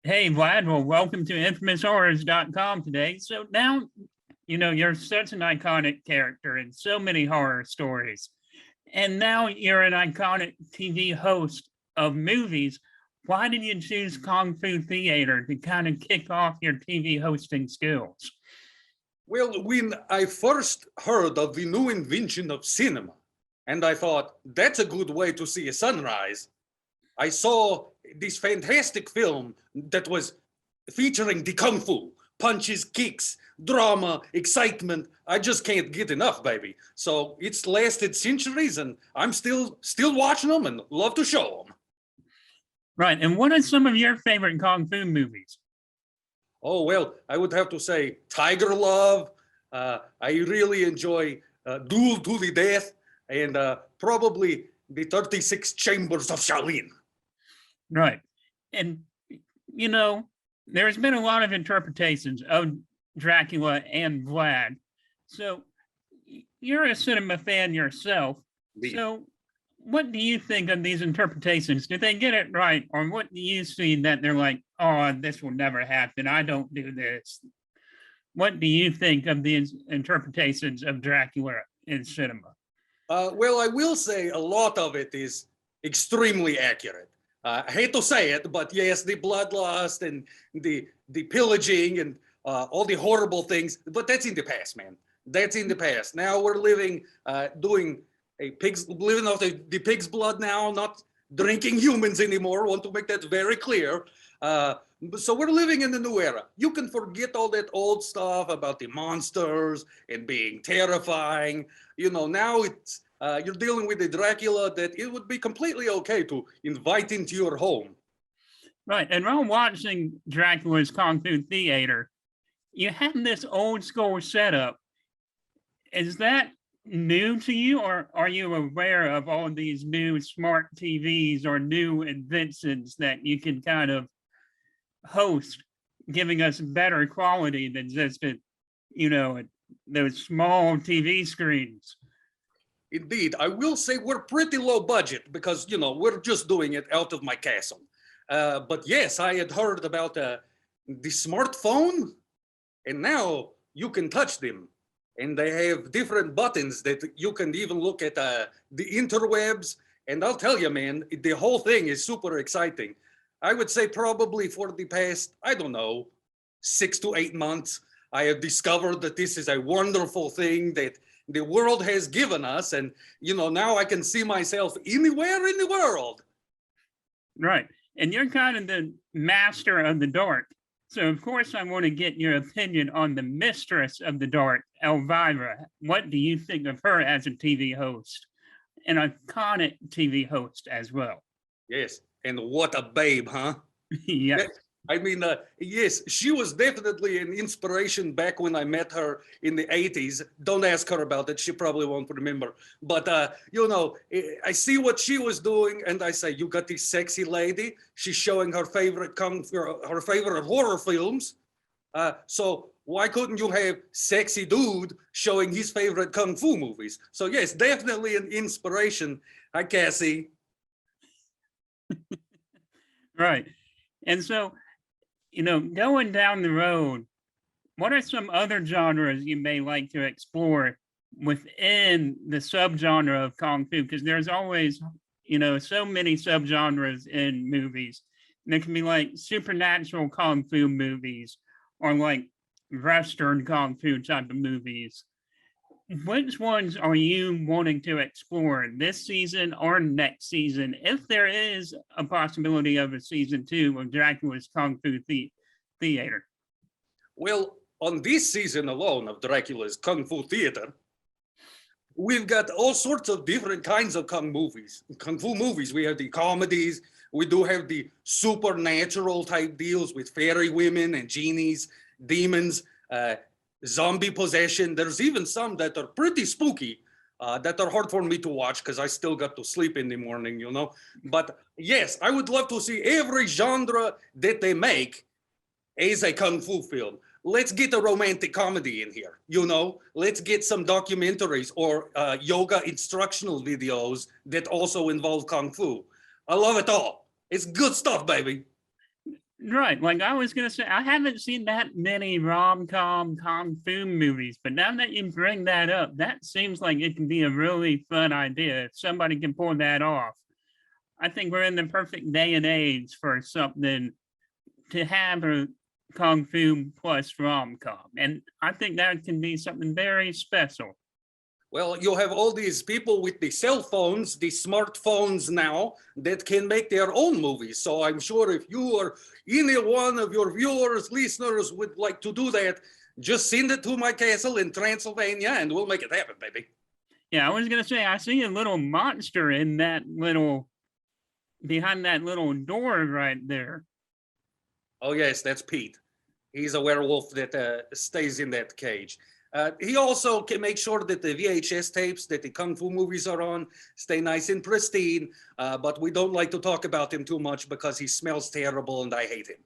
Hey, Vlad. Well, welcome to infamoushorrors.com today. So now, you're such an iconic character in so many horror stories. And now you're an iconic TV host of movies. Why did you choose Kung Fu Theater to kind of kick off your TV hosting skills? Well, when I first heard of the new invention of cinema, and I thought, that's a good way to see a sunrise, I saw this fantastic film that was featuring the Kung Fu, punches, kicks, drama, excitement. I just can't get enough, baby. So it's lasted centuries, and I'm still watching them and love to show them. Right. And what are some of your favorite Kung Fu movies? Oh, well, I would have to say Tiger Love. I really enjoy Duel to the Death and probably the 36 Chambers of Shaolin. Right. And, you know, there's been a lot of interpretations of Dracula and Vlad. So you're a cinema fan yourself. So what do you think of these interpretations? Did they get it right? Or what do you see that they're like, oh, this will never happen. I don't do this. What do you think of these interpretations of Dracula in cinema? Well, I will say a lot of it is extremely accurate. I hate to say it, but yes, the bloodlust and the pillaging and all the horrible things, but that's in the past, man. That's in the past. Now we're living, living off the pig's blood now, not drinking humans anymore. Want to make that very clear. So we're living in the new era. You can forget all that old stuff about the monsters and being terrifying. You know, now it's you're dealing with a Dracula that it would be completely okay to invite into your home. Right. And while watching Dracula's Kung Fu Theater, you have this old school setup. Is that new to you, or are you aware of all of these new smart TVs or new inventions that you can kind of host, giving us better quality than just those small TV screens? Indeed, I will say we're pretty low budget because, you know, we're just doing it out of my castle. But yes, I had heard about the smartphone, and now you can touch them. And they have different buttons that you can even look at the interwebs. And I'll tell you, man, the whole thing is super exciting. I would say probably for the past, I don't know, 6 to 8 months, I have discovered that this is a wonderful thing that the world has given us. And, you know, now I can see myself anywhere in the world. Right. And you're kind of the master of the dark. So, of course, I want to get your opinion on the mistress of the dark, Elvira. What do you think of her as a TV host? An iconic TV host as well. Yes. And what a babe, huh? Yes. I mean, yes, she was definitely an inspiration back when I met her in the 80s. Don't ask her about it. She probably won't remember. But, you know, I see what she was doing and I say, you got this sexy lady. She's showing her favorite her favorite horror films. So why couldn't you have sexy dude showing his favorite Kung Fu movies? So yes, definitely an inspiration. Hi, Cassie. Right. And so, going down the road, what are some other genres you may like to explore within the subgenre of Kung Fu? Because there's always, so many subgenres in movies. There can be like supernatural Kung Fu movies or like Western Kung Fu type of movies. Which ones are you wanting to explore this season or next season, if there is a possibility of a season 2 of Dracula's Kung Fu Theater? Well, on this season alone of Dracula's Kung Fu Theater, we've got all sorts of different kinds of Kung Fu movies. We have the comedies. We do have the supernatural type deals with fairy women and genies, demons, zombie possession. There's even some that are pretty spooky that are hard for me to watch because I still got to sleep in the morning, you know. But yes, I would love to see every genre that they make as a Kung Fu film. Let's get a romantic comedy in here, you know. Let's get some documentaries or yoga instructional videos that also involve Kung Fu. I love it all. It's good stuff, baby. Right. Like I was gonna say, I haven't seen that many rom-com kung fu movies, but now that you bring that up, that seems like it can be a really fun idea. If somebody can pull that off, I think we're in the perfect day and age for something to have a kung fu plus rom-com. And I think that can be something very special. Well, you have all these people with the cell phones, the smartphones now that can make their own movies. So I'm sure if you or any one of your viewers, listeners would like to do that, just send it to my castle in Transylvania and we'll make it happen, baby. Yeah, I was gonna say I see a little monster in that little behind that little door right there. Oh, yes, that's Pete. He's a werewolf that stays in that cage. He also can make sure that the VHS tapes that the Kung Fu movies are on stay nice and pristine, but we don't like to talk about him too much because he smells terrible and I hate him.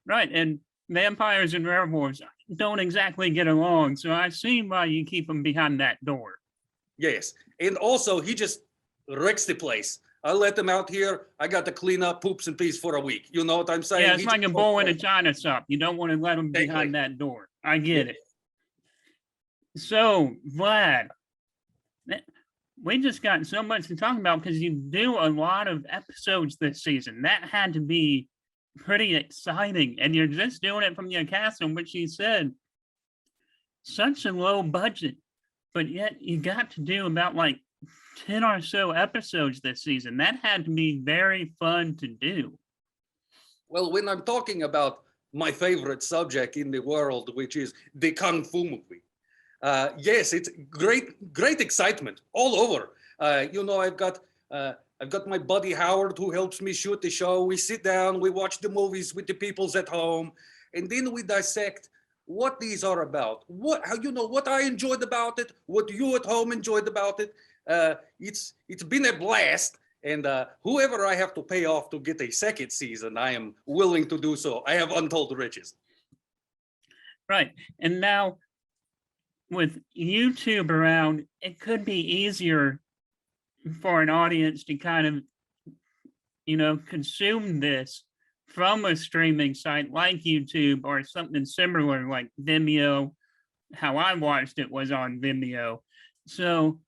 Right, and vampires and werewolves don't exactly get along, so I see why you keep them behind that door. Yes, and also he just wrecks the place. I let him out here. I got to clean up poops and peas for a week. You know what I'm saying? Yeah, it's He like a just bull in a goes, china shop. You don't want to let them Exactly. behind that door. I get it. So, Vlad, we just got so much to talk about because you do a lot of episodes this season. That had to be pretty exciting. And you're just doing it from your castle, which you said such a low budget, but yet you got to do about like 10 or so episodes this season. That had to be very fun to do. Well, when I'm talking about my favorite subject in the world, which is the Kung Fu movie, yes, it's great excitement all over. I've got my buddy Howard who helps me shoot the show. We sit down, we watch the movies with the peoples at home, and then we dissect what these are about. What I enjoyed about it, what you at home enjoyed about it. It's been a blast. And whoever I have to pay off to get a second season, I am willing to do so. I have untold riches. Right. And now with YouTube around, it could be easier for an audience to kind of, consume this from a streaming site like YouTube or something similar like Vimeo. How I watched it was on Vimeo. So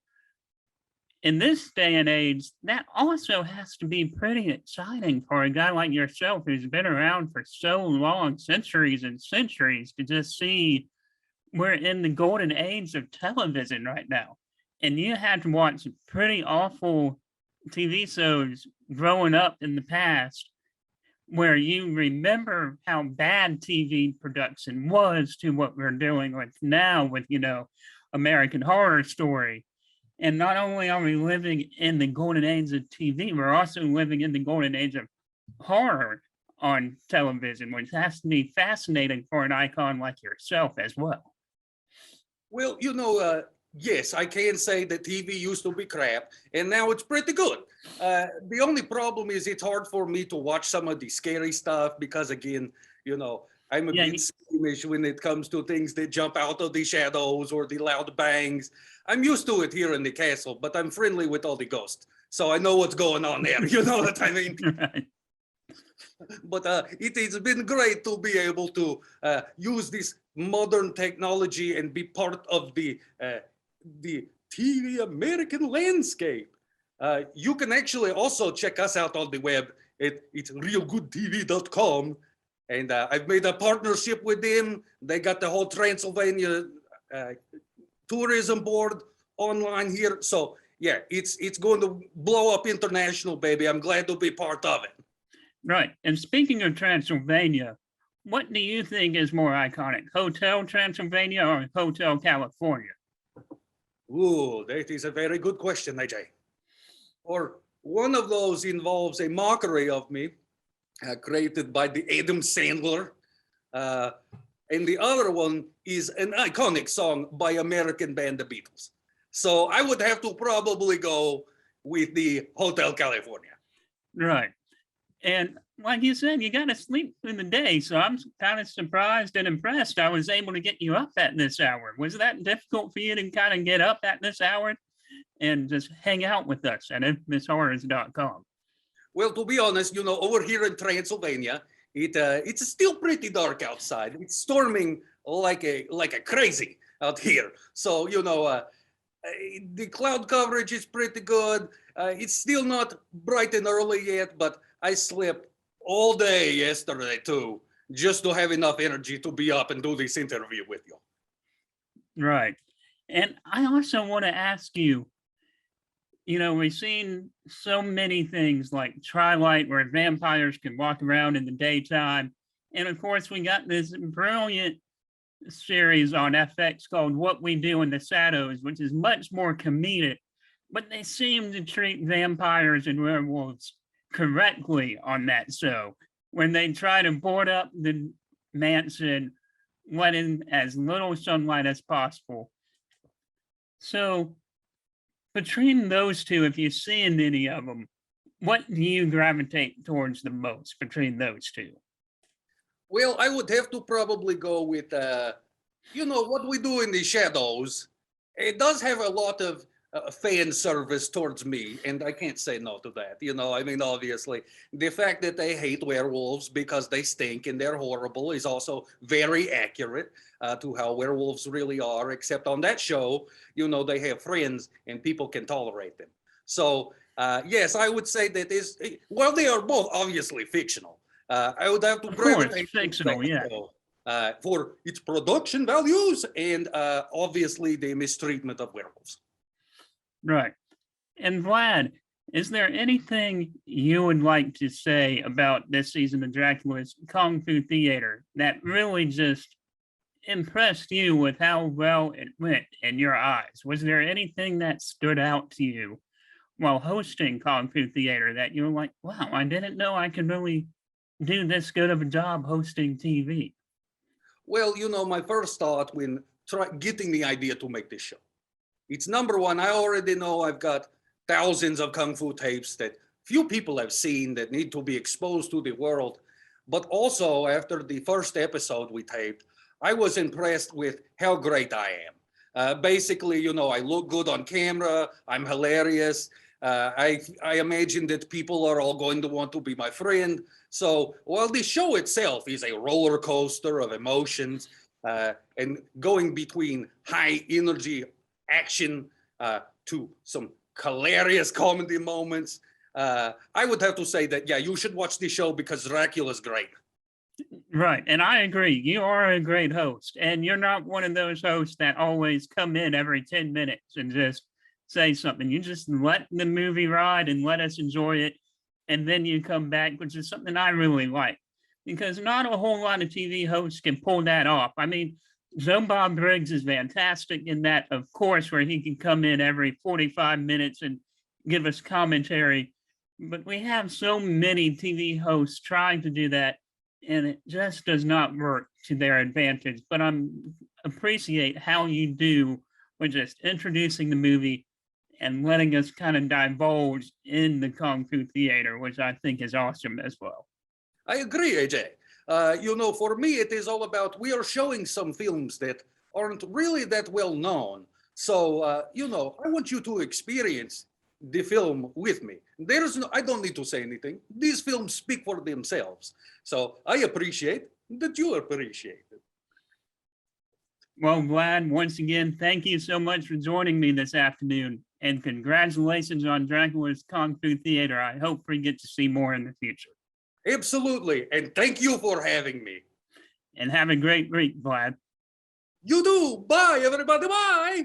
in this day and age, that also has to be pretty exciting for a guy like yourself who's been around for so long, centuries and centuries, to just see we're in the golden age of television right now. And you had to watch some pretty awful TV shows growing up in the past where you remember how bad TV production was to what we're doing with now with, American Horror Story. And not only are we living in the golden age of TV, we're also living in the golden age of horror on television, which has to be fascinating for an icon like yourself as well. Well, yes, I can say that TV used to be crap, and now it's pretty good. The only problem is it's hard for me to watch some of the scary stuff because, again, I'm a bit squeamish when it comes to things that jump out of the shadows or the loud bangs. I'm used to it here in the castle, but I'm friendly with all the ghosts, so I know what's going on there. You know what I mean? Right. But it has been great to be able to use this modern technology and be part of the TV American landscape. You can actually also check us out on the web. It's realgoodtvcom. And I've made a partnership with them. They got the whole Transylvania tourism board online here. So yeah, it's going to blow up international, baby. I'm glad to be part of it. Right. And speaking of Transylvania, what do you think is more iconic, Hotel Transylvania or Hotel California? Ooh, that is a very good question, AJ. Or one of those involves a mockery of me created by the Adam Sandler. And the other one is an iconic song by American band The Beatles. So I would have to probably go with the Hotel California. Right. And like you said, you got to sleep in the day. So I'm kind of surprised and impressed I was able to get you up at this hour. Was that difficult for you to kind of get up at this hour and just hang out with us at infamoushorrors.com? Well, to be honest, over here in Transylvania, It's still pretty dark outside. It's storming like a crazy out here. So the cloud coverage is pretty good. It's still not bright and early yet, but I slept all day yesterday too, just to have enough energy to be up and do this interview with you. Right. And I also want to ask you, we've seen so many things like Twilight where vampires can walk around in the daytime. And of course, we got this brilliant series on FX called What We Do in the Shadows, which is much more comedic, but they seem to treat vampires and werewolves correctly on that show. When they try to board up the mansion, let in as little sunlight as possible. So between those two, if you've seen any of them, what do you gravitate towards the most between those two? Well, I would have to probably go with, What We Do in the Shadows. It does have a lot of fan service towards me, and I can't say no to that. Obviously, the fact that they hate werewolves because they stink and they're horrible is also very accurate to how werewolves really are, except on that show, they have friends and people can tolerate them. So, yes, I would say that they are both obviously fictional. I would have to gravitate fictional, yeah. For its production values and obviously the mistreatment of werewolves. Right. And Vlad, is there anything you would like to say about this season of Dracula's Kung Fu Theater that really just impressed you with how well it went in your eyes? Was there anything that stood out to you while hosting Kung Fu Theater that you were like, wow, I didn't know I could really do this good of a job hosting TV? Well, my first thought when getting the idea to make this show, it's number one, I already know I've got thousands of Kung Fu tapes that few people have seen that need to be exposed to the world. But also after the first episode we taped, I was impressed with how great I am. Basically, I look good on camera, I'm hilarious. I imagine that people are all going to want to be my friend. So while the show itself is a roller coaster of emotions and going between high energy action to some hilarious comedy moments, I would have to say that, yeah, you should watch the show because Dracula's great. Right. And I agree. You are a great host. And you're not one of those hosts that always come in every 10 minutes and just say something. You just let the movie ride and let us enjoy it. And then you come back, which is something I really like. Because not a whole lot of TV hosts can pull that off. I mean, Joe Bob Briggs is fantastic in that, of course, where he can come in every 45 minutes and give us commentary. But we have so many TV hosts trying to do that, and it just does not work to their advantage. But I appreciate how you do with just introducing the movie and letting us kind of divulge in the Kung Fu Theater, which I think is awesome as well. I agree, AJ. For me, it is all about, we are showing some films that aren't really that well known. So, I want you to experience the film with me. I don't need to say anything. These films speak for themselves. So I appreciate that you appreciate it. Well, Vlad, once again, thank you so much for joining me this afternoon. And congratulations on Dracula's Kung Fu Theater. I hope we get to see more in the future. Absolutely. And thank you for having me. And have a great week, Vlad. You do. Bye, everybody. Bye.